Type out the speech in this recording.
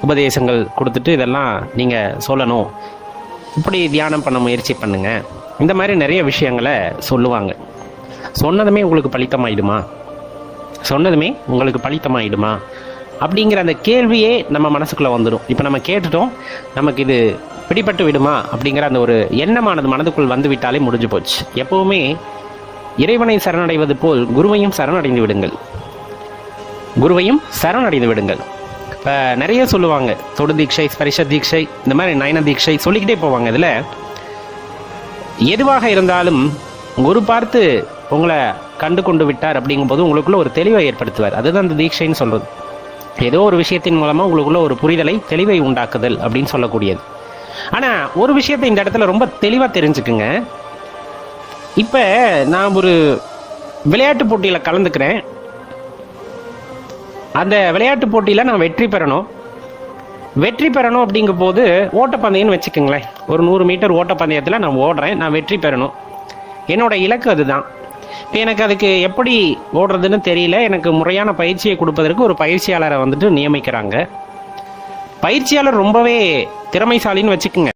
உபதேசங்கள் கொடுத்துட்டு இதெல்லாம் நீங்கள் சொல்லணும், இப்படி தியானம் பண்ண முயற்சி பண்ணுங்க, இந்த மாதிரி நிறைய விஷயங்களை சொல்லுவாங்க. சொன்னதுமே உங்களுக்கு பலித்தமாயிடுமா அப்படிங்கிற அந்த கேள்வியே நம்ம மனசுக்குள்ளே வந்துடும். இப்போ நம்ம கேட்டுட்டோம், நமக்கு இது பிடிபட்டு விடுமா அப்படிங்கிற அந்த ஒரு எண்ணமானது மனதுக்குள் வந்து விட்டாலே முடிஞ்சு போச்சு. எப்பவுமே இறைவனை சரணடைவது போல் குருவையும் சரணடைந்து விடுங்கள். இப்போ நிறைய சொல்லுவாங்க, தொடு தீட்சை, ஸ்பரிச தீட்சை, இந்த மாதிரி நயன தீட்சை சொல்லிக்கிட்டே போவாங்க. இதில் எதுவாக இருந்தாலும் குரு பார்த்து உங்களை கண்டு கொண்டு விட்டார் அப்படிங்கும்போது உங்களுக்குள்ள ஒரு தெளிவை ஏற்படுத்துவார். அதுதான் அந்த தீட்சைன்னு சொல்றது. ஏதோ ஒரு விஷயத்தின் மூலமா உங்களுக்குள்ள ஒரு புரிதலை, தெளிவை உண்டாக்குதல் அப்படின்னு சொல்லக்கூடியது. ஆனா ஒரு விஷயத்தை இந்த இடத்துல ரொம்ப தெளிவா தெரிஞ்சுக்குங்க. இப்ப நான் ஒரு விளையாட்டு போட்டியில கலந்துக்கிறேன். அந்த விளையாட்டு போட்டியில நான் வெற்றி பெறணும் அப்படிங்கும் போது ஓட்டப்பந்தயம்னு வச்சுக்கோங்களேன். ஒரு 100 மீட்டர் ஓட்டப்பந்தயத்தில் நான் ஓடுறேன், நான் வெற்றி பெறணும், என்னோட இலக்கு அதுதான். இப்போ எனக்கு அதுக்கு எப்படி ஓடுறதுன்னு தெரியல. எனக்கு முறையான பயிற்சியை கொடுப்பதற்கு ஒரு பயிற்சியாளரை வந்துட்டு நியமிக்கிறாங்க. பயிற்சியாளர் ரொம்பவே திறமைசாலின்னு வச்சுக்கோங்க.